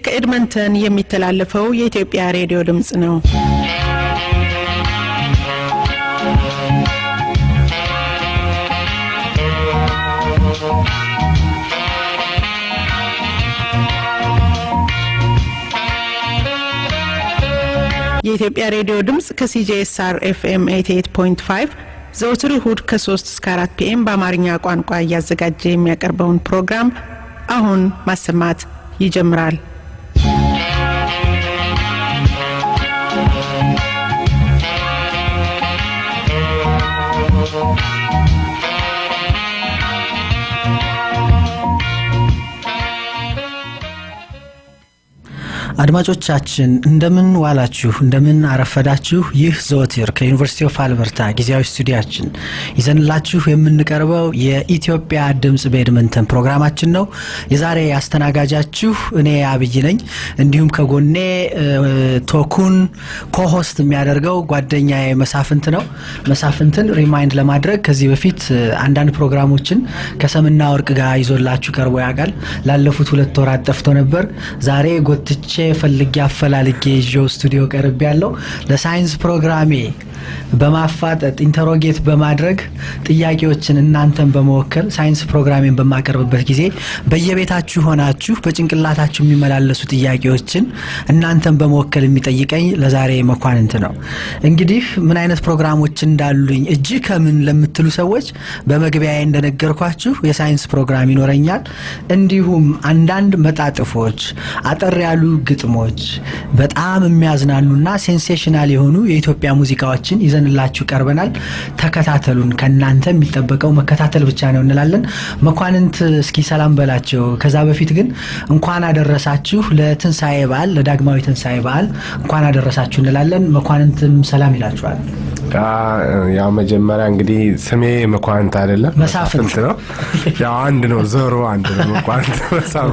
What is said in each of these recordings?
ከኤድመንተን የሚተላለፈው የኢትዮጵያ ሬዲዮ ድምጽ ነው። የኢትዮጵያ ሬዲዮ ድምጽ ከCJSR FM 88.5 ዘወትር እሁድ ከ3 እስከ 4 PM በአማርኛ ቋንቋ እያዘጋጀ የሚያቀርበውን ፕሮግራም አሁን ማሰማት ይጀምራል። አድማጮቻችን እንደምን ዋላችሁ እንደምን አረፈዳችሁ። ይህ ዘወትር ከዩኒቨርሲቲ ኦፍ አልበርታ ጊዜያዊ ስቱዲያችን ይዘንላችሁ የምንቀርበው የኢትዮጵያ ድምጽ በኤድመንተን ፕሮግራማችን ነው። የዛሬ አስተናጋጃችሁ እኔ አብይ ነኝ። እንዲሁም ከጎኔ ቶኩን ኮሆስት የሚያደርገው ጓደኛዬ መሳፍንት ነው። መሳፍንትን ሪማይንድ ለማድረግ ከዚህ በፊት አንዳንድ ፕሮግራሞችን ከሰምና ወርቅ ጋር ይዞላችሁ ቀርቦ ያውቃል። ላለፉት 2 ወራት ጠፍቶ ነበር። ዛሬ ጎትቼ ፈልጌ አፈላልጌ ይዤው ስቱዲዮ ቀርብ ያለው ለሳይንስ ፕሮግራሜ በማፋጠጥ ኢንተሮጌት በማድረግ ጥያቄዎችን እናንተን በመወከል ሳይንስ ፕሮግራሜን በማቀርብበት ጊዜ በየቤታችሁ ሆናችሁ በጭንቅላታችሁ የሚመላለሱ ጥያቄዎችን እናንተን በመወከል የሚጠይቀኝ ለዛሬ መኳንንት ነው። እንግዲህ ምን አይነት ፕሮግራሞች እንዳሉኝ እጅ ከምን ለምትሉ ሰዎች በመግቢያዬ እንደነገርኳችሁ የሳይንስ ፕሮግራም ይኖረኛል። እንዲሁም አንዳንድ መጣጥፎች፣ አጠር ያሉ ግጥሞች፣ በጣም የሚያዝናኑና ሴንሴሽናል የሆኑ የኢትዮጵያ ሙዚቃዎችን ይዘንላችሁ ቀርበናል። ተከታተሉን። ከናንተ የሚጠበቀው መከታተል ብቻ ነው እንላለን። መኳንንት እስኪ ሰላም በላቸው። ከዛ በፊት ግን እንኳን አደረሳችሁ ለትንሳኤ በዓል፣ ለዳግማዊ ትንሳኤ በዓል እንኳን አደረሳችሁ እንላለን። መኳንንትም ሰላም ይላችኋል። ያው መጀመሪያ እንግዲህ ስሜ መኳንንት አይደለም መሳፍንት ነው። ያው አንድ ነው፣ ዞሮ አንድ ነው። መኳንንት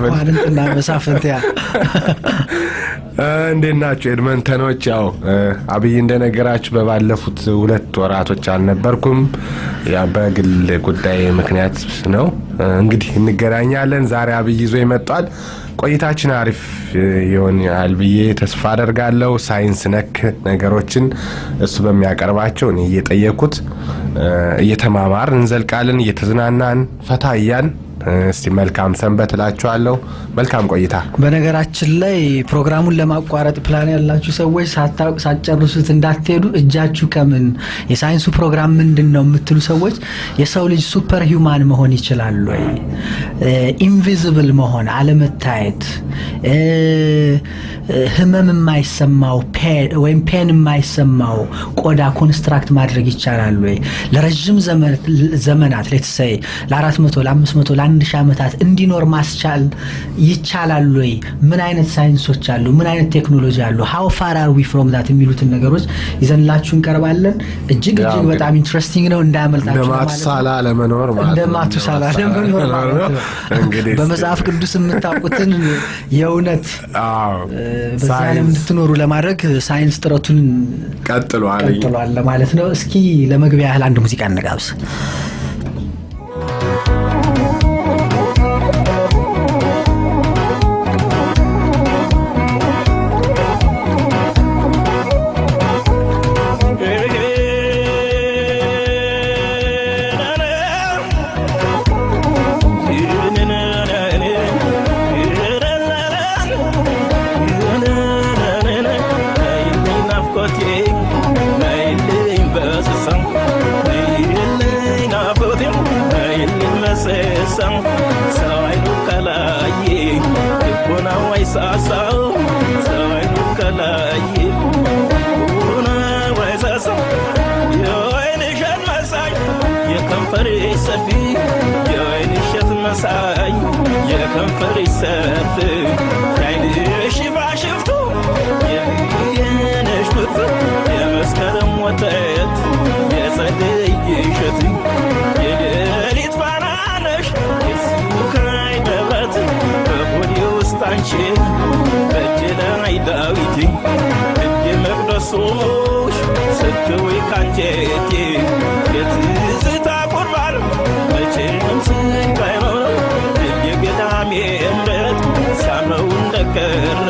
መኳንንትና መሳፍንት ያ እንዴት ናችሁ ኤድመንተኖች? ያው አብይ እንደነገራችሁ በባለፉት 2 ወራቶች አልነበርኩም። ያ በግል ጉዳይ ምክንያት ነው። እንግዲህ እንገናኛለን። ዛሬ አብይ ይዞ ይመጣል። ቆይታችን አሪፍ ይሆናል ብዬ ተስፋ አደርጋለሁ። ሳይንስ ነክ ነገሮችን እሱ በሚያቀርባቸው እኔ እየጠየኩት እየተማማርን እንዘልቃለን፣ እየተዝናናን ፈታያን። እስቲ መልካም ሰንበት እላችኋለሁ። መልካም ቆይታ። በነገራችን ላይ ፕሮግራሙን ለማቋረጥ ፕላን ያላችሁ ሰዎች ሳትጨርሱት እንዳትሄዱ። እጃችሁ ከምን የሳይንሱ ፕሮግራም ምንድነው የምትሉ ሰዎች የሰው ልጅ ሱፐር ሂዩማን መሆን ይችላል ወይ? ኢንቪዚብል መሆን፣ አለመታየት፣ ህመም የማይሰማው ወይም ፔን የማይሰማው ቆዳ ኮንስትራክት ማድረግ ይቻላል ወይ? ለረጅም ዘመናት ለተሰይ ለ400 ለ500 ለ1000 ዓመታት እንዲኖር ማስቻል ይቻላል ወይ? ምን አይነት ሳይንሶች አሉ? ምን አይነት ቴክኖሎጂ አሉ? how far are we from that የሚሉትን ነገሮች ይዘንላችሁ እንቀርባለን። እጅግ በጣም ኢንትረስቲንግ ነው። እንዳያመልጣችሁ ማለት ነው። እንደማቱሳላ ለመኖር ማለት ነው። እንደማቱሳላ ለመኖር ማለት ነው። እንግዲህ በመጽሐፍ ቅዱስ የምታውቁትን የእውነት በዛለም እንድትኖሩ ለማድረግ ሳይንስ ጥረቱን ቀጥሏል ማለት ነው። እስኪ ለመግቢያ ያህል አንድ ሙዚቃ እንጋብዝ። ስትወይ ካንጀቴ የትዝታ ቁርባን መቼም ስንቃይ ነው የገዳሜ እምነት ሲያምረው እንደቀረ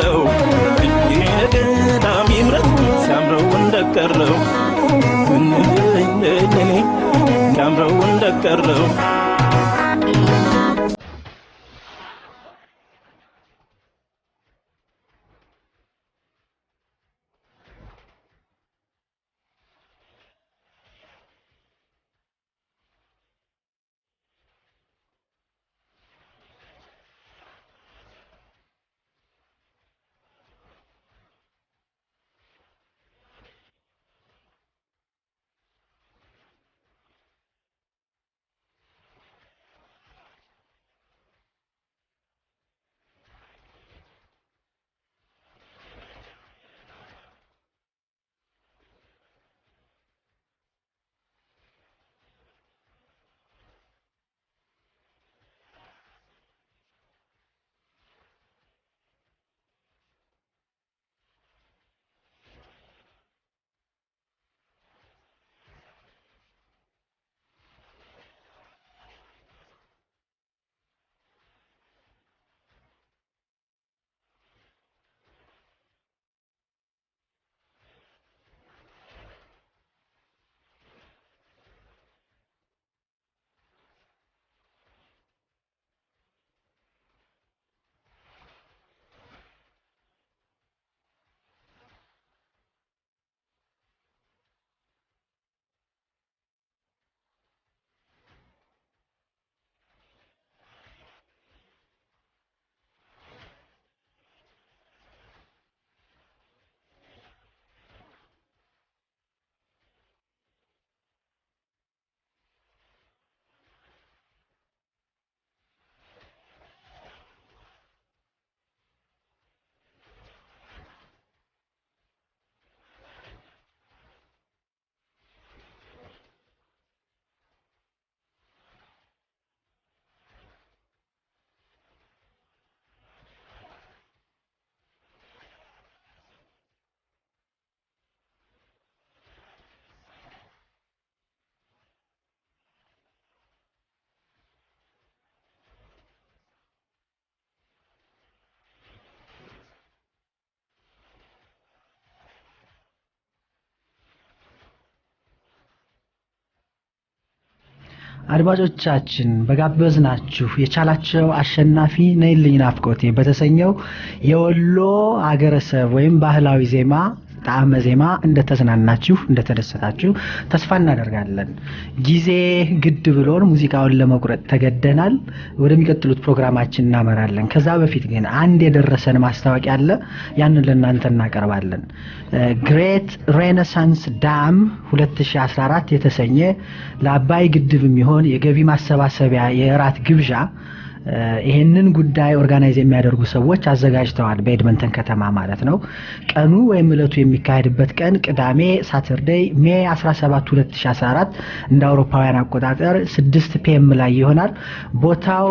አድማጮቻችን በጋበዝናችሁ የቻላቸው አሸናፊ ነይልኝ ናፍቆቴ በተሰኘው የወሎ አገረሰብ ወይም ባህላዊ ዜማ ጣዕመ ዜማ እንደተዝናናችሁ እንደተደሰታችሁ ተስፋ እናደርጋለን። ጊዜ ግድ ብሎን ሙዚቃውን ለመቁረጥ ተገደናል። ወደሚቀጥሉት ፕሮግራማችን እናመራለን። ከዛ በፊት ግን አንድ የደረሰን ማስታወቂያ አለ። ያንን ለእናንተ እናቀርባለን። ግሬት ሬኔሳንስ ዳም 2014 የተሰኘ ለአባይ ግድብ የሚሆን የገቢ ማሰባሰቢያ የራት ግብዣ ይሄንን ጉዳይ ኦርጋናይዝ የሚያደርጉ ሰዎች አዘጋጅተዋል በኤድመንተን ከተማ ማለት ነው። ቀኑ ወይም ዕለቱ የሚካሄድበት ቀን ቅዳሜ ሳተርዴይ ሜይ 17 2014 እንደ አውሮፓውያን አቆጣጠር 6 ፒኤም ላይ ይሆናል። ቦታው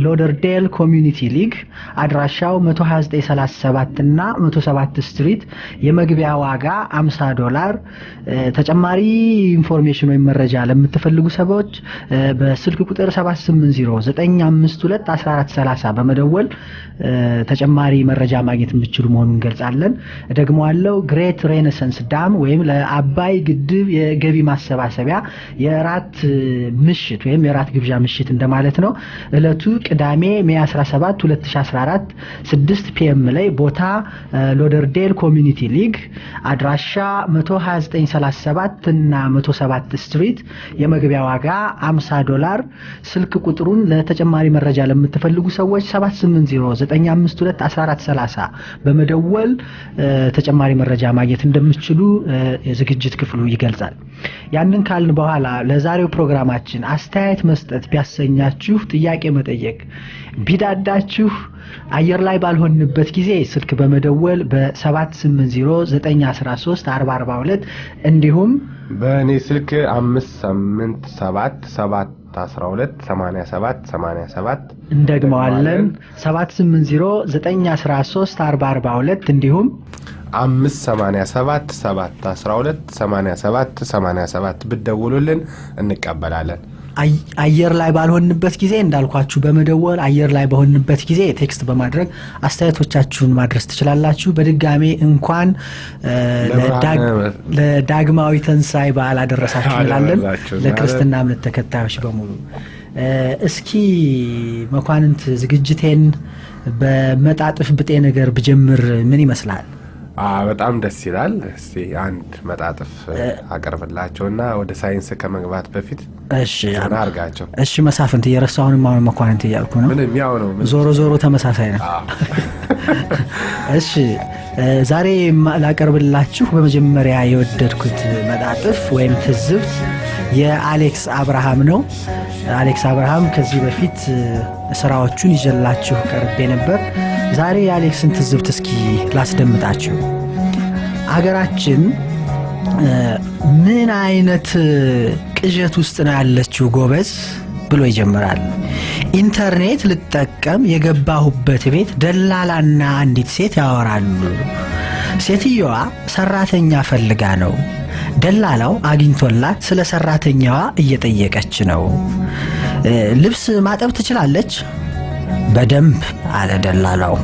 ሎደርዴል ኮሚዩኒቲ ሊግ፣ አድራሻው 12937 እና 107 ስትሪት፣ የመግቢያ ዋጋ $50። ተጨማሪ ኢንፎርሜሽን ወይም መረጃ ለምትፈልጉ ሰዎች በስልክ ቁጥር 78095 1430 በመደወል ተጨማሪ መረጃ ማግኘት የምትችሉ መሆኑን ገልጻለን። ደግሞ አለው ግሬት ሬኔሳንስ ዳም ወይም ለአባይ ግድብ የገቢ ማሰባሰቢያ የራት ምሽት ወይም የራት ግብዣ ምሽት እንደማለት ነው። ዕለቱ ቅዳሜ ሜይ 17 2014 6 ፒኤም ላይ ቦታ ሎደርዴል ኮሚዩኒቲ ሊግ፣ አድራሻ 12937 እና 107 ስትሪት፣ የመግቢያ ዋጋ $50። ስልክ ቁጥሩን ለተጨማሪ መረጃ ለምትፈልጉ ሰዎች 78095211430 በመደወል ተጨማሪ መረጃ ማግኘት እንደምትችሉ የዝግጅት ክፍሉ ይገልጻል። ያንን ካልን በኋላ ለዛሬው ፕሮግራማችን አስተያየት መስጠት ቢያሰኛችሁ፣ ጥያቄ መጠየቅ ቢዳዳችሁ አየር ላይ ባልሆንበት ጊዜ ስልክ በመደወል በ780913442 እንዲሁም በእኔ ስልክ 587 እንደግመዋለን 780913442 እንዲሁም 587 ብትደውሉልን እንቀበላለን። አየር ላይ ባልሆንበት ጊዜ እንዳልኳችሁ በመደወል አየር ላይ በሆንበት ጊዜ ቴክስት በማድረግ አስተያየቶቻችሁን ማድረስ ትችላላችሁ። በድጋሜ እንኳን ለዳግማዊ ትንሣኤ በዓል አደረሳችሁ እንላለን ለክርስትና እምነት ተከታዮች በሙሉ። እስኪ መኳንንት ዝግጅቴን በመጣጥፍ ብጤ ነገር ብጀምር ምን ይመስላል? በጣም ደስ ይላል። እስቲ አንድ መጣጥፍ አቀርብላቸውና ወደ ሳይንስ ከመግባት በፊት አርጋቸው። እሺ መሳፍንት እየረሳሁንም አሁን መኳንንት እያልኩ ነው። ምንም ያው ነው። ዞሮ ተመሳሳይ ነው። እሺ ዛሬ ላቀርብላችሁ በመጀመሪያ የወደድኩት መጣጥፍ ወይም ትዝብት የአሌክስ አብርሃም ነው። አሌክስ አብርሃም ከዚህ በፊት ስራዎቹን ይዤላችሁ ቀርቤ ነበር። ዛሬ የአሌክስን ትዝብት እስኪ ላስደምጣችሁ። አገራችን ምን አይነት ቅዠት ውስጥ ነው ያለችው ጎበዝ ብሎ ይጀምራል። ኢንተርኔት ልጠቀም የገባሁበት ቤት ደላላና አንዲት ሴት ያወራሉ። ሴትየዋ ሰራተኛ ፈልጋ ነው። ደላላው አግኝቶላት ስለ ሰራተኛዋ እየጠየቀች ነው። ልብስ ማጠብ ትችላለች? በደንብ አለ ደላላው።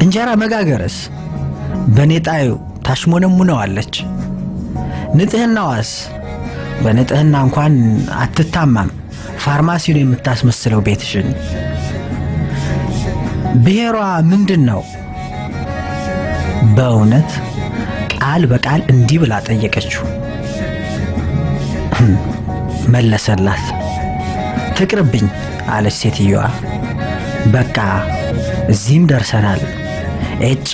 እንጀራ መጋገርስ? በኔጣዩ ታሽሞነሙነዋለች። ንጽህናዋስ? በንጽህና እንኳን አትታማም፣ ፋርማሲውን የምታስመስለው ቤትሽን። ብሔሯ ምንድን ነው? በእውነት ቃል በቃል እንዲህ ብላ ጠየቀችው። መለሰላት። ትቅርብኝ አለች ሴትየዋ። በቃ እዚህም ደርሰናል። እጭ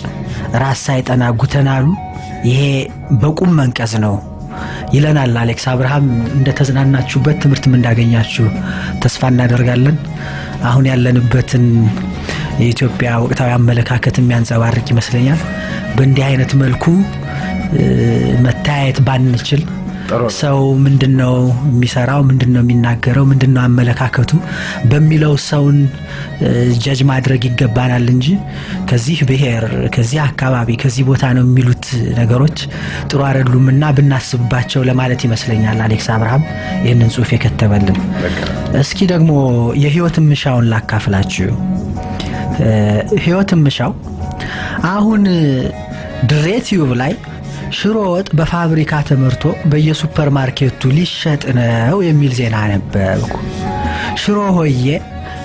ራስ ሳይጠና ጉተናሉ። ይሄ በቁም መንቀዝ ነው ይለናል አሌክስ አብርሃም። እንደተዝናናችሁበት ትምህርትም እንዳገኛችሁ ተስፋ እናደርጋለን። አሁን ያለንበትን የኢትዮጵያ ወቅታዊ አመለካከት የሚያንጸባርቅ ይመስለኛል። በእንዲህ አይነት መልኩ መታየት ባንችል ሰው ምንድነው የሚሰራው፣ ምንድነው የሚናገረው፣ ምንድነው አመለካከቱ በሚለው ሰውን ጀጅ ማድረግ ይገባናል እንጂ ከዚህ ብሔር፣ ከዚህ አካባቢ፣ ከዚህ ቦታ ነው የሚሉት ነገሮች ጥሩ አይደሉምና ብናስብባቸው ለማለት ይመስለኛል አሌክስ አብርሃም ይህንን ጽሑፍ የከተበልን። እስኪ ደግሞ የህይወት ምሻውን ላካፍላችሁ። ህይወት ምሻው አሁን ድሬ ቲዩብ ላይ ሽሮ ወጥ በፋብሪካ ተመርቶ በየሱፐርማርኬቱ ሊሸጥ ነው የሚል ዜና ነበርኩ። ሽሮ ሆዬ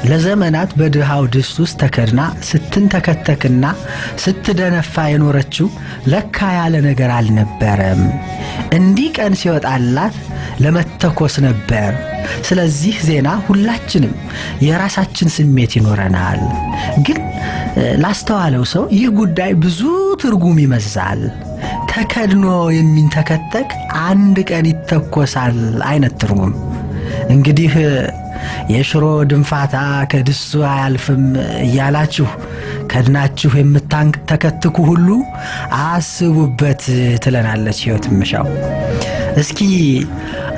ለዘመናት በድሃው ድስት ውስጥ ተከድና ስትንተከተክና ስትደነፋ የኖረችው ለካ ያለ ነገር አልነበረም። እንዲህ ቀን ሲወጣላት ለመተኮስ ነበር። ስለዚህ ዜና ሁላችንም የራሳችን ስሜት ይኖረናል። ግን ላስተዋለው ሰው ይህ ጉዳይ ብዙ ትርጉም ይመዛል። ተከድኖ የሚንተከተክ አንድ ቀን ይተኮሳል አይነት ትርጉም። እንግዲህ የሽሮ ድንፋታ ከድስቱ አያልፍም እያላችሁ ከድናችሁ የምታንተከትኩ ሁሉ አስቡበት ትለናለች ሕይወት ምሻው። እስኪ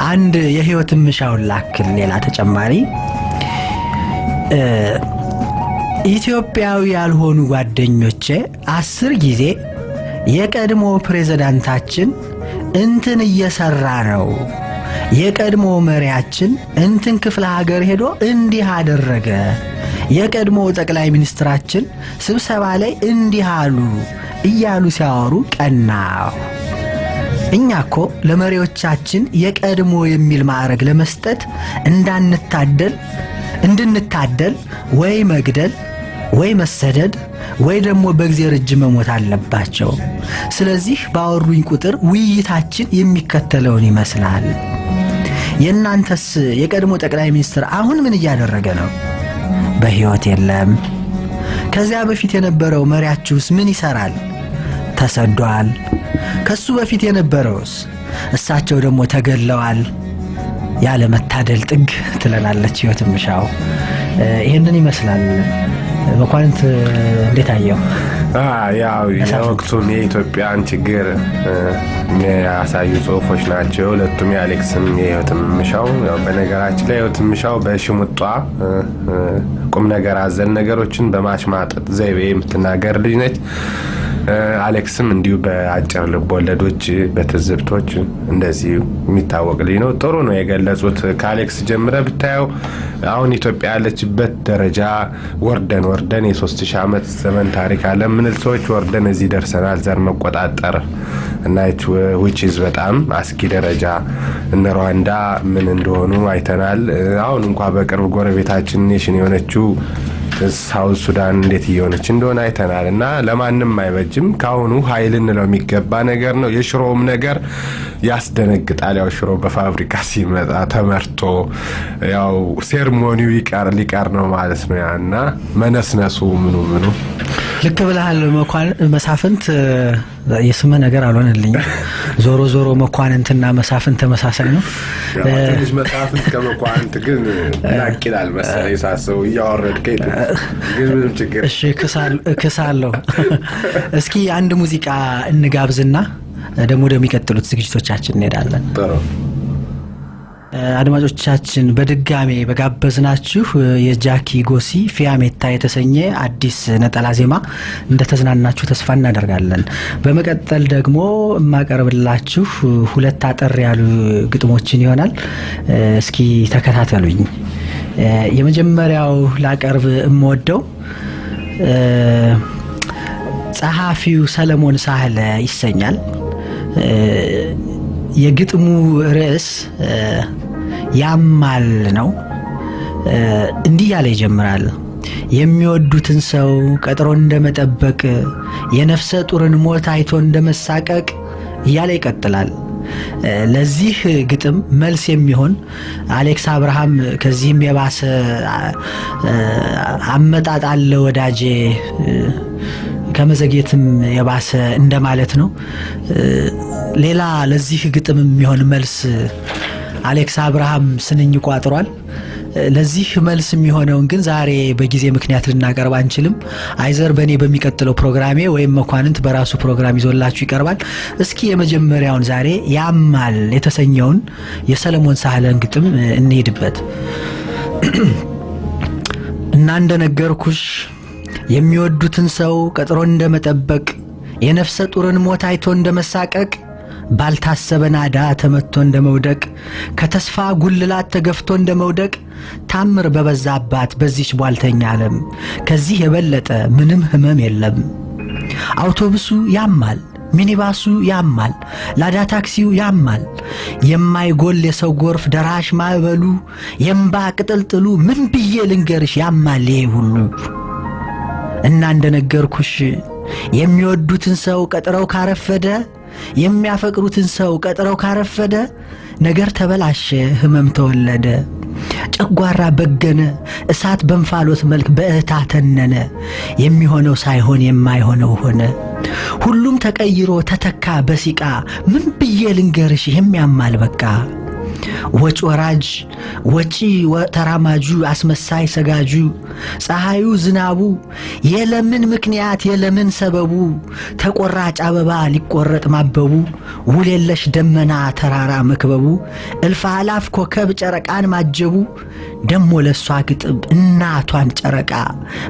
አንድ የሕይወት ምሻውን ላክል ሌላ ተጨማሪ። ኢትዮጵያዊ ያልሆኑ ጓደኞቼ 10 ጊዜ የቀድሞ ፕሬዝዳንታችን እንትን እየሰራ ነው፣ የቀድሞ መሪያችን እንትን ክፍለ ሀገር ሄዶ እንዲህ አደረገ፣ የቀድሞ ጠቅላይ ሚኒስትራችን ስብሰባ ላይ እንዲህ አሉ እያሉ ሲያወሩ ቀናው። እኛኮ ለመሪዎቻችን የቀድሞ የሚል ማዕረግ ለመስጠት እንድንታደል ወይ መግደል ወይ መሰደድ ወይ ደግሞ በእግዚአብሔር እጅ መሞት አለባቸው። ስለዚህ ባወሩኝ ቁጥር ውይይታችን የሚከተለውን ይመስላል። የእናንተስ የቀድሞ ጠቅላይ ሚኒስትር አሁን ምን እያደረገ ነው? በሕይወት የለም። ከዚያ በፊት የነበረው መሪያችሁስ ምን ይሰራል? ተሰዷል። ከሱ በፊት የነበረውስ? እሳቸው ደግሞ ተገለዋል። ያለ መታደል ጥግ ትለናለች ሕይወት ምሻው። ይሄንን ይመስላል። መኳንንት እንዴት አየው? ያው የወቅቱን የኢትዮጵያን ችግር የሚያሳዩ ጽሁፎች ናቸው ሁለቱም፣ የአሌክስም የሕይወት ምሻው። በነገራችን ላይ ሕይወት ምሻው በሽሙጧ ቁም ነገር አዘል ነገሮችን በማሽማጠጥ ዘይቤ የምትናገር ልጅ ነች። አሌክስም እንዲሁ በአጭር ልብ ወለዶች በትዝብቶች እንደዚህ የሚታወቅ ልጅ ነው። ጥሩ ነው የገለጹት። ከአሌክስ ጀምረ ብታየው አሁን ኢትዮጵያ ያለችበት ደረጃ ወርደን የ3000 ዓመት ዘመን ታሪክ አለ ምንል ሰዎች ወርደን እዚህ ደርሰናል። ዘር መቆጣጠር እና which በጣም አስጊ ደረጃ እነ ሩዋንዳ ምን እንደሆኑ አይተናል። አሁን እንኳን በቅርብ ጎረቤታችን ኔሽን የሆነችው ሳውዝ ሱዳን እንዴት እየሆነች እንደሆነ አይተናል። እና ለማንም አይበጅም። ካሁኑ ኃይል እንለው የሚገባ ነገር ነው። የሽሮም ነገር ያስደነግጣል። ያው ሽሮ በፋብሪካ ሲመጣ ተመርቶ ያው ሴርሞኒው ሊቀር ነው ማለት ነው። ያና መነስነሱ ምኑ ልክ ብለሃል መሳፍንት። የስምህ ነገር አልሆነልኝ። ዞሮ መኳንንትና መሳፍንት ተመሳሳይ ነው። ትንሽ መሳፍንት ከመኳንንት ግን ላቅ ይላል መሰለኝ ሳስበው እያወረድከኝ፣ ግን ምንም ችግር። እሺ ክሳለሁ። እስኪ አንድ ሙዚቃ እንጋብዝና ደግሞ ወደሚቀጥሉት ዝግጅቶቻችን እንሄዳለን። አድማጮቻችን በድጋሜ በጋበዝናችሁ የጃኪ ጎሲ ፊያሜታ የተሰኘ አዲስ ነጠላ ዜማ እንደተዝናናችሁ ተስፋ እናደርጋለን። በመቀጠል ደግሞ የማቀርብላችሁ 2 አጠር ያሉ ግጥሞችን ይሆናል። እስኪ ተከታተሉኝ። የመጀመሪያው ላቀርብ የምወደው ጸሐፊው ሰለሞን ሳህለ ይሰኛል። የግጥሙ ርዕስ ያማል ነው። እንዲህ ያለ ይጀምራል። የሚወዱትን ሰው ቀጥሮ እንደመጠበቅ፣ የነፍሰ ጡርን ሞት አይቶ እንደመሳቀቅ እያለ ይቀጥላል። ለዚህ ግጥም መልስ የሚሆን አሌክስ አብርሃም ከዚህም የባሰ አመጣጥ አለ ወዳጄ፣ ከመዘግየትም የባሰ እንደማለት ነው። ሌላ ለዚህ ግጥም የሚሆን መልስ አሌክስ አብርሃም ስንኝ ቋጥሯል። ለዚህ መልስ የሚሆነውን ግን ዛሬ በጊዜ ምክንያት ልናቀርብ አንችልም። አይዘር በእኔ በሚቀጥለው ፕሮግራሜ ወይም መኳንንት በራሱ ፕሮግራም ይዞላችሁ ይቀርባል። እስኪ የመጀመሪያውን ዛሬ ያማል የተሰኘውን የሰለሞን ሳህለን ግጥም እንሄድበት እና እንደነገርኩሽ የሚወዱትን ሰው ቀጥሮ እንደመጠበቅ፣ የነፍሰ ጡርን ሞት አይቶ እንደመሳቀቅ፣ ባልታሰበ ናዳ ተመቶ እንደመውደቅ፣ ከተስፋ ጉልላት ተገፍቶ እንደመውደቅ፣ ታምር በበዛባት በዚች ቧልተኛ ዓለም ከዚህ የበለጠ ምንም ህመም የለም። አውቶቡሱ ያማል ሚኒባሱ ያማል፣ ላዳ ታክሲው ያማል። የማይጎል የሰው ጎርፍ ደራሽ ማዕበሉ የምባ ቅጥልጥሉ ምን ብዬ ልንገርሽ ያማል ይሄ ሁሉ። እና እንደነገርኩሽ የሚወዱትን ሰው ቀጥረው ካረፈደ የሚያፈቅሩትን ሰው ቀጥረው ካረፈደ ነገር ተበላሸ ህመም ተወለደ። ጨጓራ በገነ እሳት በንፋሎት መልክ በእታ ተነነ። የሚሆነው ሳይሆን የማይሆነው ሆነ። ሁሉም ተቀይሮ ተተካ በሲቃ ምን ብዬ ልንገርሽ የሚያማል በቃ። ወጭ ወራጅ ወጪ ተራማጁ አስመሳይ ሰጋጁ ፀሐዩ ዝናቡ የለምን ምክንያት የለምን ሰበቡ ተቆራጭ አበባ ሊቆረጥ ማበቡ ውሌለሽ ደመና ተራራ መክበቡ እልፍ አላፍ ኮከብ ጨረቃን ማጀቡ ደሞ ለሷ ግጥም እናቷን ጨረቃ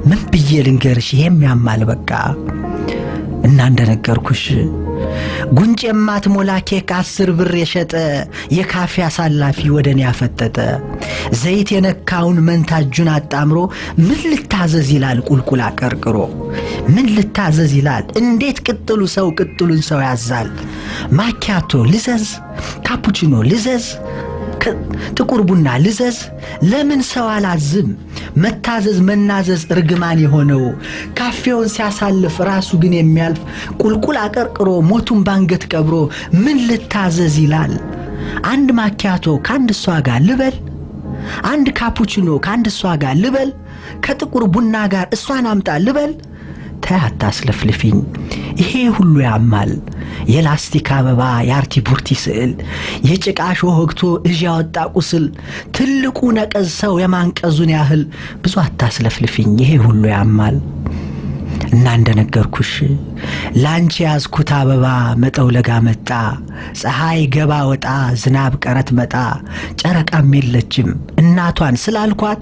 ምን ብዬ ልንገርሽ የሚያማል በቃ። እና እንደነገርኩሽ ጉንጭ የማትሞላ ኬክ 10 ብር የሸጠ የካፌ አሳላፊ ወደኔ ያፈጠጠ ዘይት የነካውን መንታጁን አጣምሮ ምን ልታዘዝ ይላል ቁልቁል አቀርቅሮ። ምን ልታዘዝ ይላል እንዴት ቅጥሉ ሰው ቅጥሉን ሰው ያዛል። ማኪያቶ ልዘዝ ካፑቺኖ ልዘዝ ጥቁር ቡና ልዘዝ ለምን ሰው አላዝም። መታዘዝ መናዘዝ እርግማን የሆነው ካፌውን ሲያሳልፍ ራሱ ግን የሚያልፍ ቁልቁል አቀርቅሮ ሞቱን ባንገት ቀብሮ ምን ልታዘዝ ይላል። አንድ ማኪያቶ ካንድ እሷ ጋር ልበል፣ አንድ ካፑቺኖ ካንድ እሷ ጋር ልበል፣ ከጥቁር ቡና ጋር እሷን አምጣ ልበል። ታያታስለፍልፊኝ ይሄ ሁሉ ያማል። የላስቲክ አበባ የአርቲ ቡርቲ ስዕል የጭቃሾ ወግቶ እጅ ያወጣ ቁስል ትልቁ ነቀዝ ሰው የማንቀዙን ያህል ብዙ አታስለፍልፊኝ ይሄ ሁሉ ያማል። እና እንደነገርኩሽ ላንቺ ያዝኩት አበባ መጠውለጋ መጣ ፀሐይ ገባ ወጣ ዝናብ ቀረት መጣ ጨረቃም የለችም እናቷን ስላልኳት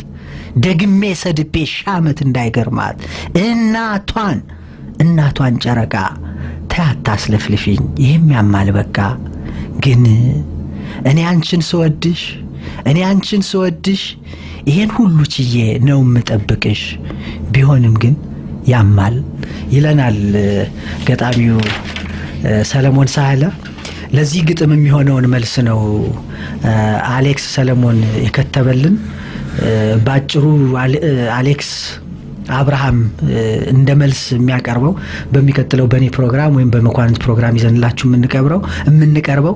ደግሜ ሰድቤ ሻመት እንዳይገርማት እናቷን ጨረቃ ታያታስለፍልፊኝ ይሄም ያማል በቃ። ግን እኔ አንቺን ስወድሽ ይሄን ሁሉ ችዬ ነው የምጠብቅሽ ቢሆንም ግን ያማል ይለናል ገጣሚው ሰለሞን ሳህለ። ለዚህ ግጥም የሚሆነውን መልስ ነው አሌክስ ሰለሞን የከተበልን። ባጭሩ አሌክስ አብርሃም እንደ መልስ የሚያቀርበው በሚከተለው በኔ ፕሮግራም ወይም በመኳንንት ፕሮግራም ይዘንላችሁ የምንቀርበው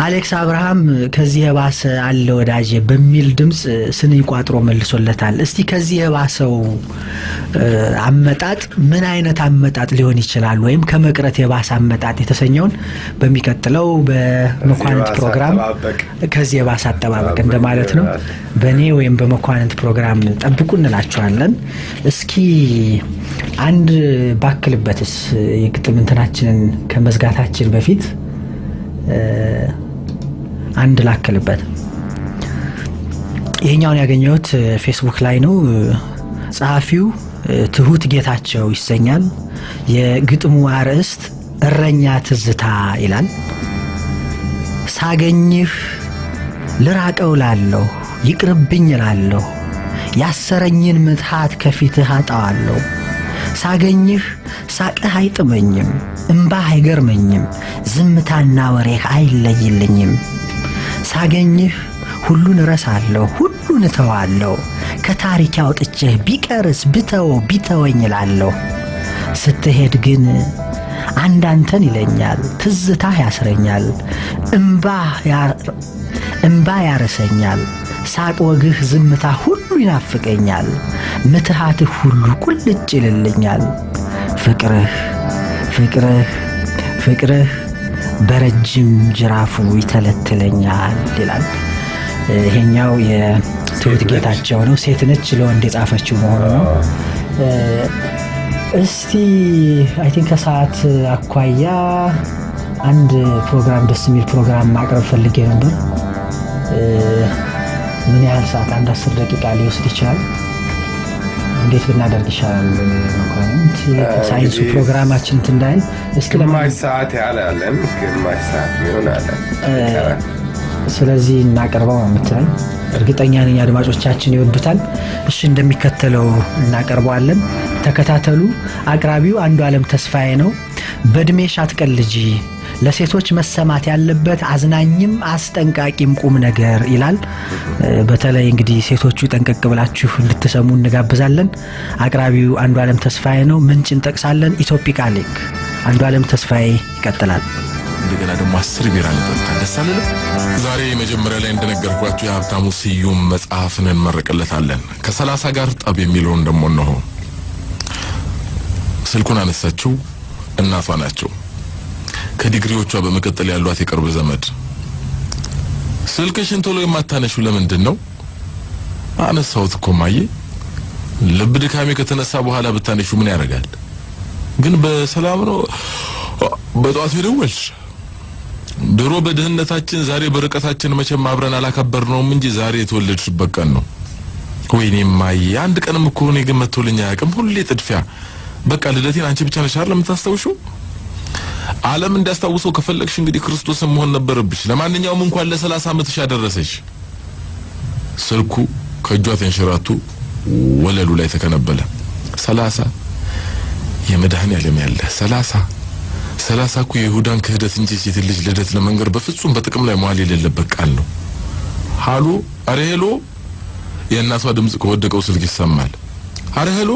አሌክስ አብርሃም ከዚህ የባሰ አለ ወዳጄ በሚል ድምጽ ስንኝ ቋጥሮ መልሶለታል። እስቲ ከዚህ የባሰው አመጣጥ ምን አይነት አመጣጥ ሊሆን ይችላል ወይም ከመቅረት የባሰ አመጣጥ የተሰኘውን በሚከተለው በመኳንንት ፕሮግራም ከዚህ የባሰ አጠባበቅ እንደማለት ነው በኔ ወይም በመኳንንት ፕሮግራም ጠብቁ እንላችኋለን። እስኪ አንድ ባክልበትስ የግጥም እንትናችንን ከመዝጋታችን በፊት አንድ ላክልበት። ይሄኛውን ያገኘሁት ፌስቡክ ላይ ነው። ጸሐፊው ትሁት ጌታቸው ይሰኛል። የግጥሙ አርዕስት እረኛ ትዝታ ይላል። ሳገኝህ ልራቀው ላለሁ ይቅርብኝ ላለሁ ያሰረኝን ምትሃት ከፊትህ አጣዋለሁ። ሳገኝህ ሳቅህ አይጥመኝም እምባህ አይገርመኝም ዝምታና ወሬህ አይለይልኝም። ሳገኝህ ሁሉን ረሳለሁ ሁሉን እተዋለሁ ከታሪክ አውጥቼህ ቢቀርስ ቢተወኝ እላለሁ። ስትሄድ ግን አንዳንተን ይለኛል ትዝታህ ያስረኛል እምባ ያረሰኛል ሳቅ ወግህ ዝምታ ሁሉ ይናፍቀኛል ምትሃትህ ሁሉ ቁልጭ ይልልኛል። ፍቅርህ በረጅም ጅራፉ ይተለትለኛል ይላል። ይሄኛው የትሁት ጌታቸው ነው። ሴት ነች ለወንድ የጻፈችው መሆኑ ነው። እስቲ አይ ቲንክ ከሰዓት አኳያ አንድ ፕሮግራም ደስ የሚል ፕሮግራም ማቅረብ ፈልጌ ነበር። ምን ያህል ሰዓት? አንድ 10 ደቂቃ ሊወስድ ይችላል። እንዴት ብናደርግ ይሻላል? መኳንንት ሳይንሱ ፕሮግራማችን እንዳይል እስኪ ግማሽ ሰዓት ያላለን ግማሽ ሰዓት ይሆናል። ስለዚህ እናቀርበው ነው የምትለኝ? እርግጠኛ ነኝ አድማጮቻችን ይወዱታል። እሺ እንደሚከተለው እናቀርበዋለን። ተከታተሉ። አቅራቢው አንዱ ዓለም ተስፋዬ ነው። በእድሜሽ አትቀልጂ፣ ለሴቶች መሰማት ያለበት አዝናኝም አስጠንቃቂም ቁም ነገር ይላል። በተለይ እንግዲህ ሴቶቹ ጠንቀቅ ብላችሁ እንድትሰሙ እንጋብዛለን። አቅራቢው አንዱ ዓለም ተስፋዬ ነው። ምንጭ እንጠቅሳለን። ኢትዮፒካ ሊንክ። አንዱ ዓለም ተስፋዬ ይቀጥላል። እንደገና ደግሞ 10 ቢራ ልጠጣ ደስ አለለም። ዛሬ መጀመሪያ ላይ እንደነገርኳችሁ የሀብታሙ ስዩም መጽሐፍን እንመረቅለታለን። ከ30 ጋር ጠብ የሚለውን ደግሞ ነው። ስልኩን አነሳችው እናቷ ናቸው። ከዲግሪዎቿ በመቀጠል ያሏት የቅርብ ዘመድ። ስልክሽን ቶሎ የማታነሹ ለምንድን ነው? አነሳሁት እኮ ማዬ፣ ልብ ድካሜ ከተነሳ በኋላ ብታነሹ ምን ያደርጋል? ግን በሰላም ነው በጧት ደወልሽ? ድሮ በድህነታችን ዛሬ በርቀታችን መቼም አብረን አላከበርነውም እንጂ ዛሬ የተወለድሽበት ቀን ነው። ወይኔ ማዬ፣ አንድ ቀንም እኮ እኔ ግን መጥቶልኝ አያውቅም። ሁሌ ጥድፊያ። በቃ ልደቴን አንቺ ብቻ ነሽ አይደል የምታስታውሺው? ዓለም እንዲያስታውሰው ከፈለግሽ እንግዲህ ክርስቶስን መሆን ነበረብሽ። ለማንኛውም እንኳን ለ30 ዓመትሽ ያደረሰሽ። ስልኩ ከእጇ ተንሸራቱ ወለሉ ላይ ተከነበለ። 30 የመድኃኔዓለም ያለ 30 እኮ የይሁዳን ክህደት እንጂ ሴት ልጅ ልደት ለመንገር በፍጹም በጥቅም ላይ መዋል የሌለበት ቃል ነው። ሃሎ፣ አረ ሄሎ። የእናቷ ድምጽ ከወደቀው ስልክ ይሰማል። አረ ሄሎ፣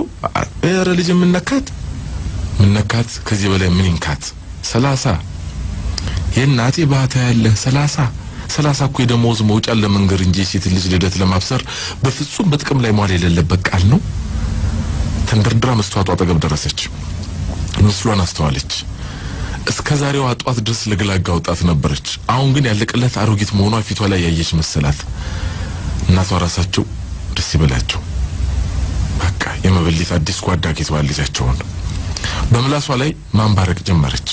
አረ ልጅ ምን ነካት? ከዚህ በላይ ምን ይንካት? 30 የእናቴ ባታ ያለ 30 እኮ የደሞዝ መውጫ ለመንገር እንጂ ሴት ልጅ ልደት ለማብሰር በፍጹም በጥቅም ላይ መዋል የሌለበት ቃል ነው። ተንደርድራ መስተዋቷ አጠገብ ደረሰች። ምስሏን አስተዋለች። እስከ ዛሬዋ ጧት ድረስ ለግላጋ ወጣት ነበረች። አሁን ግን ያለቀለት አሮጊት መሆኗ ፊቷ ላይ ያየች መሰላት። እናቷ ራሳቸው ደስ ይበላቸው። በቃ የመበሊት አዲስ ጓዳጊቷ ልጃቸውን በምላሷ ላይ ማንባረቅ ጀመረች።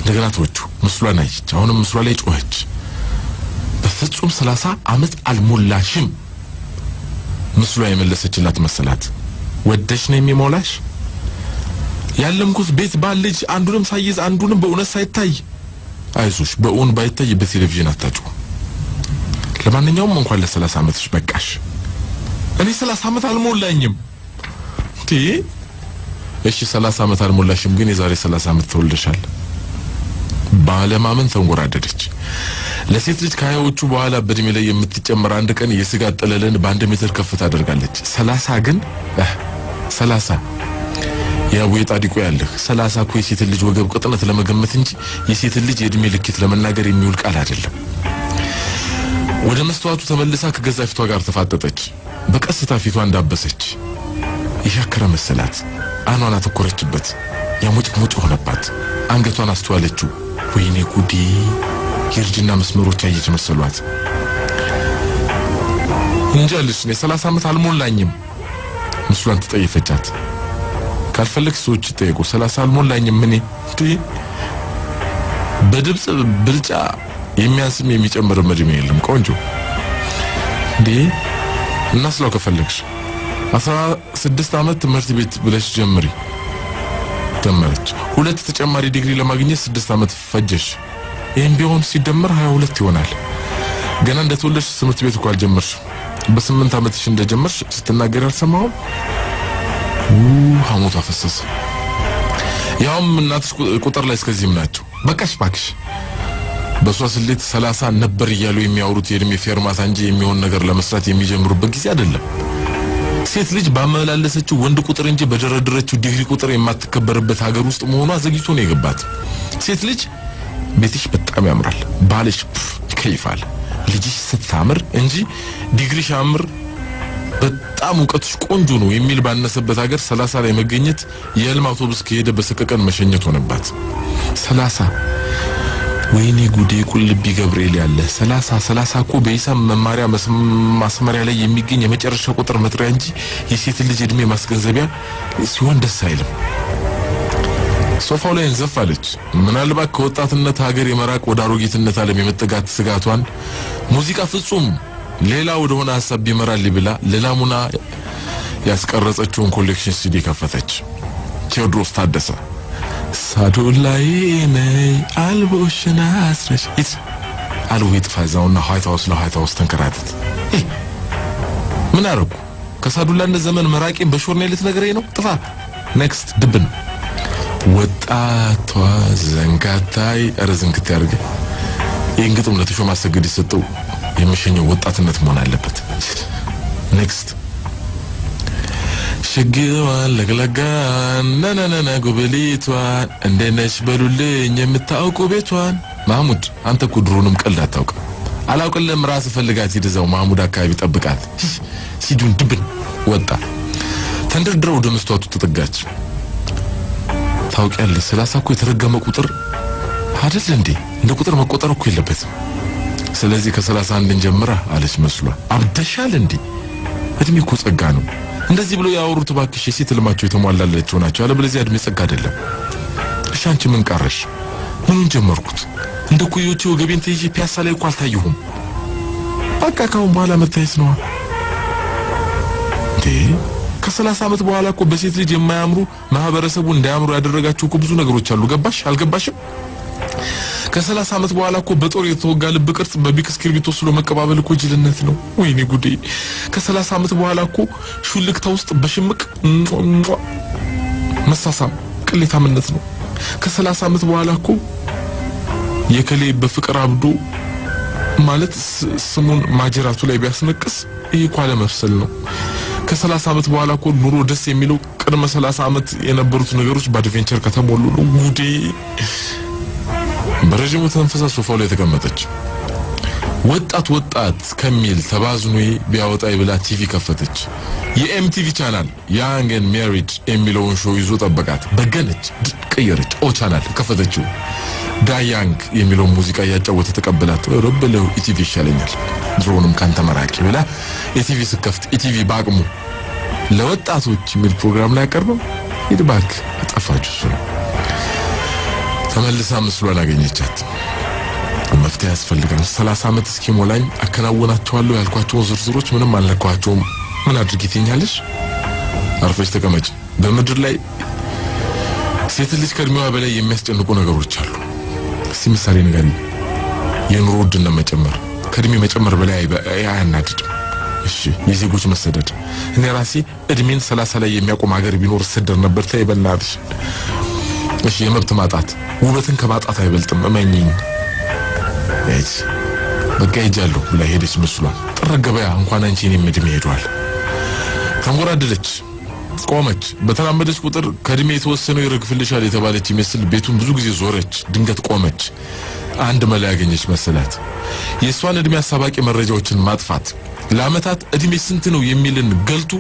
እንደገና ተወቹ። ምስሏን አየች። አሁንም ምስሏ ላይ ጮኸች። በፍጹም 30 ዓመት አልሞላሽም። ምስሏ የመለሰችላት መሰላት። ወደሽ ነው የሚሞላሽ? ያለምኩስ ቤት ባልጅ አንዱንም ሳይዝ አንዱንም በእውነት ሳይታይ። አይዞሽ፣ በእውን ባይታይ በቴሌቪዥን አታጩ። ለማንኛውም እንኳን ለ30 ዓመትሽ በቃሽ። እኔ 30 ዓመት አልሞላኝም። እሺ 30 ዓመት አልሞላሽም፣ ግን የዛሬ 30 ዓመት ተወልደሻል። ባለማመን ተንጎራደደች። ለሴት ልጅ ከሀያዎቹ በኋላ በእድሜ ላይ የምትጨመር አንድ ቀን የስጋ ጠለልን በ1 ሜትር ከፍ ታደርጋለች። 30 ግን 30 ያቡዬ ጣዲቆ ያለህ 30 እኮ የሴት ልጅ ወገብ ቅጥነት ለመገመት እንጂ የሴት ልጅ የእድሜ ልኬት ለመናገር የሚውል ቃል አይደለም። ወደ መስተዋቱ ተመልሳ ከገዛ ፊቷ ጋር ተፋጠጠች። በቀስታ ፊቷ እንዳበሰች ይሻከረ መሰላት። አይኗን አተኮረችበት። ያሞጭ ሆነባት። አንገቷን አስተዋለችው። ወይኔ ጉዲ! የእርጅና መስመሮች ያየች መሰሏት። እንጃልሽ እኔ 30 ዓመት አልሞላኝም። ምስሏን ተጠየፈቻት። ካልፈለክ ሰዎች ይጠይቁ። 30 አልሞላኝም። ምን በድብጽ ብልጫ የሚያንስም የሚጨምር እድሜ የለም። ቆንጆ እንዴ! እናስላው ከፈለግሽ 16 ዓመት ትምህርት ቤት ብለሽ ጀምሪ። ተመረች። 2 ተጨማሪ ዲግሪ ለማግኘት 6 ዓመት ፈጀሽ። ይሄን ቢሆን ሲደመር 22 ይሆናል። ገና እንደተወለድሽ ትምህርት ቤት እንኳን አልጀመርሽ። በ8 ዓመትሽ እንደጀመርሽ ስትናገር አልሰማሁም። ሐሞት አፈሰሰ። ያውም እናትሽ ቁጥር ላይ እስከዚህም ናቸው። በቃሽ ባክሽ። በሷ ስሌት 30 ነበር እያሉ የሚያወሩት የእድሜ ፌርማታ እንጂ የሚሆን ነገር ለመስራት የሚጀምሩበት ጊዜ አይደለም። ሴት ልጅ ባመላለሰችው ወንድ ቁጥር እንጂ በደረደረችው ዲግሪ ቁጥር የማትከበርበት ሀገር ውስጥ መሆኗ ዘግይቶ ነው የገባት። ሴት ልጅ ቤትሽ በጣም ያምራል፣ ባልሽ ይከይፋል፣ ልጅሽ ስታምር እንጂ ዲግሪሽ ያምር በጣም ዕውቀትሽ ቆንጆ ነው የሚል ባነሰበት ሀገር 30 ላይ መገኘት የህልም አውቶቡስ ከሄደ በሰቀቀን መሸኘት ሆነባት። 30 ወይኔ ጉዴ! ቁልቢ ገብርኤል ያለ 30 እኮ በሂሳብ መማሪያ ማስመሪያ ላይ የሚገኝ የመጨረሻ ቁጥር መጥሪያ እንጂ የሴት ልጅ እድሜ ማስገንዘቢያ ሲሆን ደስ አይልም። ሶፋው ላይ እንዘፋለች። ምናልባት ከወጣትነት ሀገር የመራቅ ወደ አሮጊትነት ዓለም የመጠጋት ስጋቷን ሙዚቃ ፍጹም ሌላ ወደ ሆነ ሐሳብ ቢመራል ብላ ለላሙና ያስቀረጸችውን ኮሌክሽን ሲዲ ከፈተች። ቴዎድሮስ ታደሰ ሳዱላይ ነይ አልቦሽና አስረሽ አልዌት ፋዛውና ሃይታውስ ለሃይታውስ ተንከራተት። ምን አረኩ? ከሳዱላነት ዘመን መራቄን በሾርኔ ልትነግረኝ ነው? ጥፋ። ኔክስት ድብን ወጣቷ ዘንጋታይ አረዝንክት ያርገ ይንግጥም ለተሾመ አሰግድ ይሰጠው የመሸኘው ወጣትነት መሆን አለበት። ኔክስት ሽግዋን ለግለጋን ነነነነ ጉብሊቷን እንደነሽ በሉልኝ የምታውቁ ቤቷን። ማሙድ አንተ እኮ ድሮንም ቀልድ አታውቅም። አላውቅልም ራስ ፈልጋት ይደዛው ማሙድ አካባቢ ጠብቃት። ሲዱን ድብን ወጣ ተንደርድረው ወደ መስታወቱ ተጠጋች። ታውቂያለሽ 30 እኮ የተረገመ ቁጥር አይደል እንዴ? እንደ ቁጥር መቆጠር እኮ የለበትም። ስለዚህ ከ31 እንጀምራ አለች መስሏ። አብደሻል እንዴ? እድሜ እኮ ጸጋ ነው። እንደዚህ ብሎ ያወሩት ባክሽ ሴት ልማቸው የተሟላላቸው ናቸው። አለበለዚያ እድሜ ጸጋ አይደለም። እሺ አንቺ ምን ቀረሽ? ምኑን ጀመርኩት? እንደ ኩዮቹ ወገቤን ተይዤ ፒያሳ ላይ እኮ አልታየሁም። በቃ ካሁን በኋላ መታየት ነው እንዴ? ከ30 ዓመት በኋላ እኮ በሴት ልጅ የማያምሩ ማህበረሰቡ እንዳያምሩ ያደረጋቸው እኮ ብዙ ነገሮች አሉ። ገባሽ አልገባሽም? ከ30 ዓመት በኋላ እኮ በጦር የተወጋ ልብ ቅርጽ በቢክ እስክሪብቶ ስሎ መቀባበል እኮ ጅልነት ነው። ወይኔ ጉዴ! ከ30 ዓመት በኋላ እኮ ሹልክታ ውስጥ በሽምቅ መሳሳም ቅሌታምነት ነው። ከ30 ዓመት በኋላ እኮ የከሌ በፍቅር አብዶ ማለት ስሙን ማጀራቱ ላይ ቢያስነቅስ ይሄ እኮ አለመፍሰል ነው። ከ30 ዓመት በኋላ እኮ ኑሮ ደስ የሚለው ቅድመ 30 ዓመት የነበሩት ነገሮች በአድቬንቸር ከተሞሉ ነው። ጉዴ! በረጅሙ ተንፈሳ ሶፋው ላይ ተቀመጠች። ወጣት ከሚል ተባዝኖ ቢያወጣ ይብላ ቲቪ ከፈተች። የኤምቲቪ ቻናል ያንግ ኤንድ ሜሪድ የሚለውን ሾው ይዞ ጠበቃት። በገነች፣ ቀየረች። ኦ ቻናል ከፈተችው። ዳያንግ የሚለው ሙዚቃ ያጫወተ ተቀበላት። ረብለው ኢቲቪ ይሻለኛል ድሮንም ካንተ መራቂ ብላ ኢቲቪ ስከፍት ኢቲቪ ባቅሙ ለወጣቶች የሚል ፕሮግራም ላይ ያቀርበው ይድባክ ጠፋችሁ። እሱ ተመልሳ ምስሏን አገኘቻት። መፍትሄ ያስፈልጋል። 30 ዓመት እስኪሞላኝ አከናውናቸዋለሁ ያልኳቸው ዝርዝሮች ምንም አልነካቸውም። ምን አድርጊ ትኛለሽ? አርፈሽ ተቀመጭ። በምድር ላይ ሴት ልጅ ከእድሜዋ በላይ የሚያስጨንቁ ነገሮች አሉ። እስቲ ምሳሌ ንገሪኝ። የኑሮ ውድነት መጨመር ከእድሜ መጨመር በላይ አያናድድም? እሺ የዜጎች መሰደድ። እኔ ራሴ እድሜን 30 ላይ የሚያቆም ሀገር ቢኖር ሰደር ነበር። ተይ በእናትሽ። እሺ የመብት ማጣት ውበትን ከማጣት አይበልጥም እመኚኝ። እሺ በቃ ሄጃለሁ ብላ ሄደች መስሏል። ጥረ ገበያ እንኳን አንቺ እኔም እድሜ ሄዷል። ተንጎራደደች፣ ቆመች። በተራመደች ቁጥር ከእድሜ የተወሰነው ይረግፍልሻል የተባለች ይመስል ቤቱን ብዙ ጊዜ ዞረች። ድንገት ቆመች። አንድ መላ ያገኘች መሰላት። የሷን እድሜ አሳባቂ መረጃዎችን ማጥፋት። ለአመታት እድሜ ስንት ነው የሚልን ገልጡ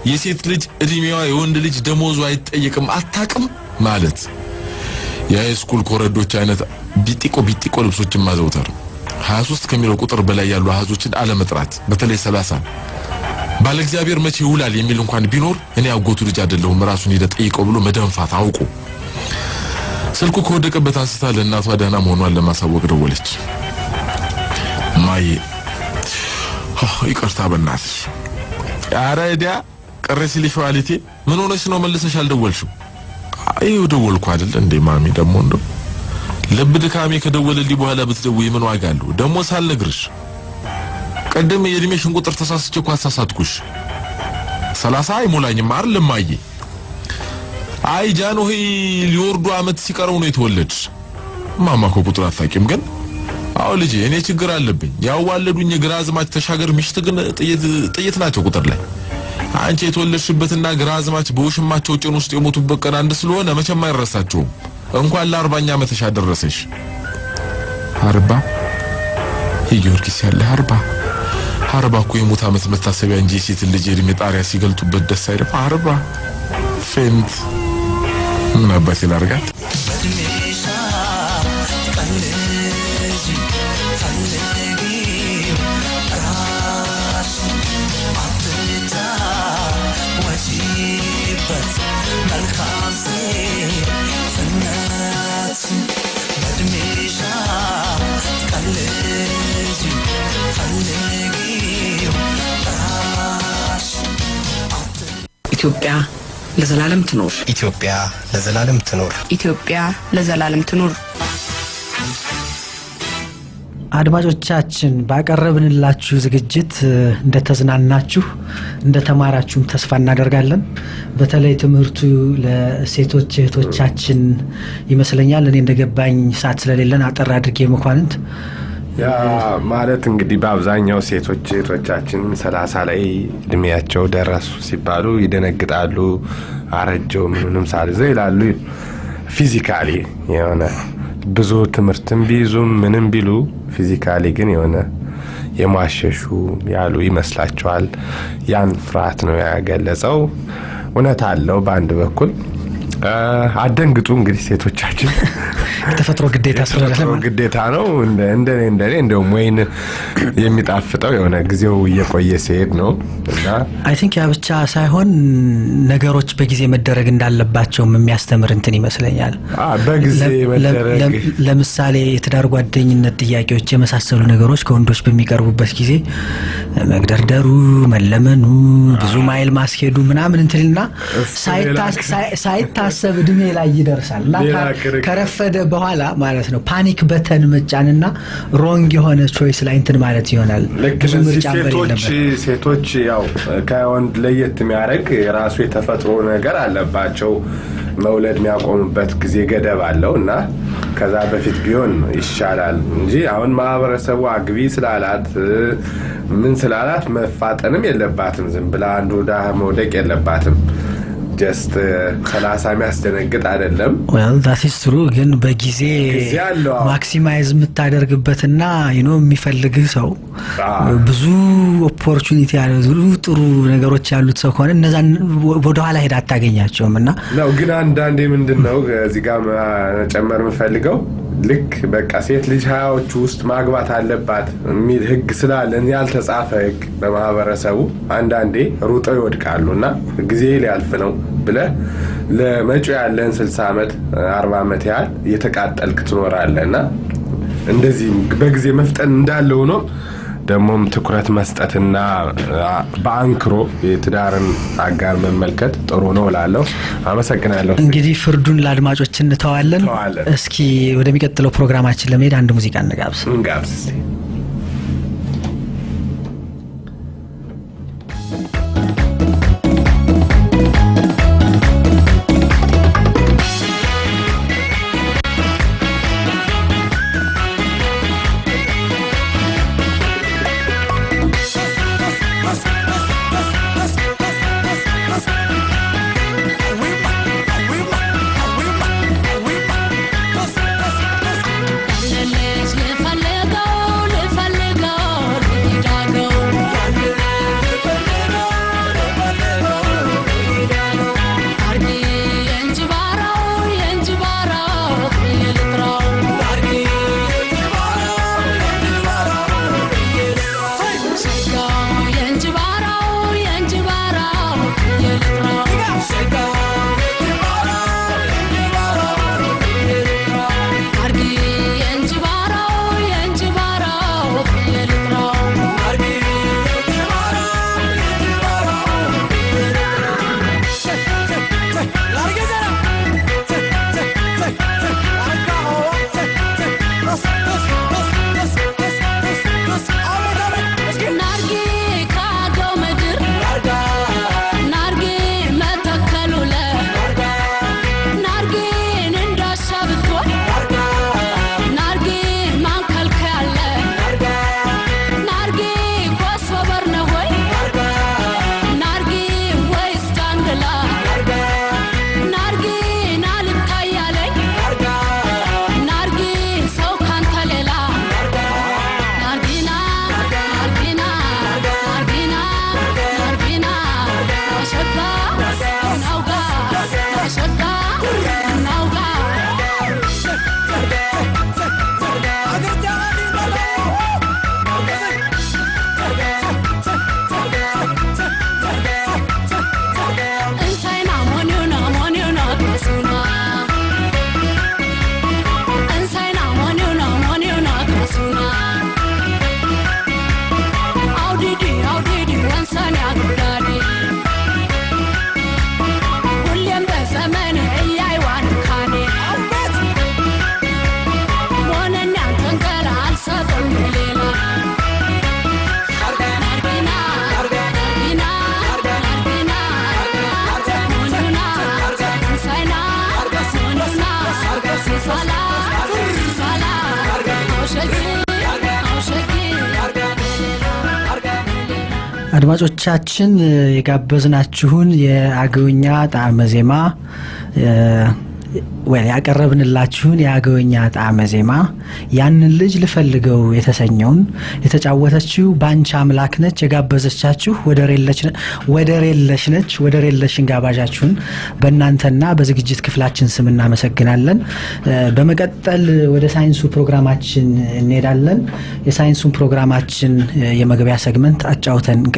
የሴት ልጅ እድሜዋ የወንድ ልጅ ደሞዙ አይጠየቅም አታቅም ማለት። የሃይስኩል ኮረዶች አይነት ቢጢቆ ልብሶችን ማዘውተር። 23 ከሚለው ቁጥር በላይ ያሉ አሃዞችን አለመጥራት። በተለይ 30 ባለ እግዚአብሔር መቼ ይውላል የሚል እንኳን ቢኖር እኔ አጎቱ ልጅ አይደለሁም ራሱን ይጠይቀው ብሎ መደንፋት አውቆ። ስልኩ ከወደቀበት አንስታ ለእናቷ ደህና መሆኗን ለማሳወቅ ደወለች። ማይ ይቅርታ በእናትሽ። ኧረ እዲያ ቀረሽ ልሽዋልቲ ምን ሆነሽ ነው መልሰሽ አልደወልሽው? አይው ደወልኩ አይደል እንዴ ማሚ። ደሞ እንደው ልብ ድካሜ ከደወለልኝ በኋላ ብትደውይ ምን ዋጋ አለው? ደሞ ሳልነግርሽ ቀደም የእድሜሽን ቁጥር ተሳስቼ እኮ አሳሳትኩሽ። 30 አይሞላኝም አይደል ማዬ? አይ ጃንሆይ ሊወርዱ አመት ሲቀረው ነው የተወለድሽ። ማማ እኮ ቁጥር አታውቂም ግን። አዎ ልጄ እኔ ችግር አለብኝ። ያዋለዱኝ ግራዝማች ተሻገር ምሽት ግን ጥይት ናቸው ቁጥር ላይ። አንቺ የተወለድሽበትና ግራዝማች በውሽማቸው ጭን ውስጥ የሞቱበት ቀን አንድ ስለሆነ መቼም አይረሳቸውም። እንኳን ለ40ኛ ዓመትሽ አደረሰሽ። 40 የጊዮርጊስ ያለ 40 እኮ የሞት ዓመት መታሰቢያ እንጂ ሴት ልጅ እድሜ ጣሪያ ሲገልጡበት ደስ አይደል? 40 ፌንት ምን አባቴ ላርጋት? ኢትዮጵያ ለዘላለም ትኖር። ኢትዮጵያ ለዘላለም ትኖር። ኢትዮጵያ ለዘላለም ትኖር። አድማጮቻችን ባቀረብንላችሁ ዝግጅት እንደተዝናናችሁ እንደተማራችሁም ተስፋ እናደርጋለን። በተለይ ትምህርቱ ለሴቶች እህቶቻችን ይመስለኛል። እኔ እንደገባኝ ሰዓት ስለሌለን አጠር አድርጌ መኳንንት ያ ማለት እንግዲህ በአብዛኛው ሴቶች እህቶቻችን 30 ላይ እድሜያቸው ደረሱ ሲባሉ ይደነግጣሉ። አረጀው ምንም ሳልዘው ይላሉ። ፊዚካሊ የሆነ ብዙ ትምህርትም ቢይዙም ምንም ቢሉ ፊዚካሊ ግን የሆነ የማሸሹ ያሉ ይመስላቸዋል። ያን ፍርሃት ነው ያገለጸው። እውነት አለው በአንድ በኩል። አደንግጡ እንግዲህ ሴቶቻችን የተፈጥሮ ግዴታ ነው። እንደኔ እንደውም ወይን የሚጣፍጠው የሆነ ጊዜው እየቆየ ሲሄድ ነው እና አይ ቲንክ ያ ብቻ ሳይሆን ነገሮች በጊዜ መደረግ እንዳለባቸውም የሚያስተምር እንትን ይመስለኛል። በጊዜ መደረግ ለምሳሌ የትዳር ጓደኝነት ጥያቄዎች የመሳሰሉ ነገሮች ከወንዶች በሚቀርቡበት ጊዜ መግደርደሩ፣ መለመኑ፣ ብዙ ማይል ማስኬዱ ምናምን እንትልና ሳይታሰብ እድሜ ላይ ይደርሳል እና ከረፈደ በኋላ ማለት ነው ፓኒክ በተን መጫንና ሮንግ የሆነ ቾይስ ላይ እንትን ማለት ይሆናል። ብዙ ምርጫ ሴቶች ያው ከወንድ ለየት የሚያደርግ የራሱ የተፈጥሮ ነገር አለባቸው። መውለድ የሚያቆሙበት ጊዜ ገደብ አለው እና ከዛ በፊት ቢሆን ይሻላል እንጂ አሁን ማህበረሰቡ አግቢ ስላላት ምን ስላላት መፋጠንም የለባትም። ዝም ብላ አንዱ ዳህ መውደቅ የለባትም። ጀስት 30 የሚያስደነግጥ አይደለም። well that is true ግን በጊዜ ማክሲማይዝ የምታደርግበትና የሚፈልግህ ሰው ብዙ ኦፖርቹኒቲ ያለው ጥሩ ነገሮች ያሉት ሰው ከሆነ እነዛን ወደ ኋላ ሄዳ አታገኛቸውም እና ነው። ግን አንዳንዴ ምንድነው እዚህ ጋር መጨመር የምፈልገው ልክ በቃ ሴት ልጅ 20ዎቹ ውስጥ ማግባት አለባት የሚል ህግ ስላለን ያልተጻፈ ህግ በማህበረሰቡ አንዳንዴ ሩጠው ይወድቃሉና ጊዜ ሊያልፍ ነው ብለ ለመጪው ያለን 60 ዓመት 40 ዓመት ያህል እየተቃጠልክ ትኖራለህና እንደዚህ በጊዜ መፍጠን እንዳለው ነው። ደሞም ትኩረት መስጠትና በአንክሮ የትዳርን አጋር መመልከት ጥሩ ነው እላለሁ። አመሰግናለሁ። እንግዲህ ፍርዱን ለአድማጮች እንተዋለን። እስኪ ወደሚቀጥለው ፕሮግራማችን ለመሄድ አንድ ሙዚቃ እንጋብዝ። Let's አድማጮቻችን የጋበዝናችሁን የአገውኛ ጣዕመ ዜማ ያቀረብንላችሁን የአገውኛ ጣዕመ ዜማ ያንን ልጅ ልፈልገው የተሰኘውን የተጫወተችው ባንቻ አምላክ ነች የጋበዘቻችሁ ወደር የለሽን ጋባዣችሁን በእናንተና በዝግጅት ክፍላችን ስም እናመሰግናለን። በመቀጠል ወደ ሳይንሱ ፕሮግራማችን እንሄዳለን። የሳይንሱን ፕሮግራማችን የመግቢያ ሰግመንት አጫውተን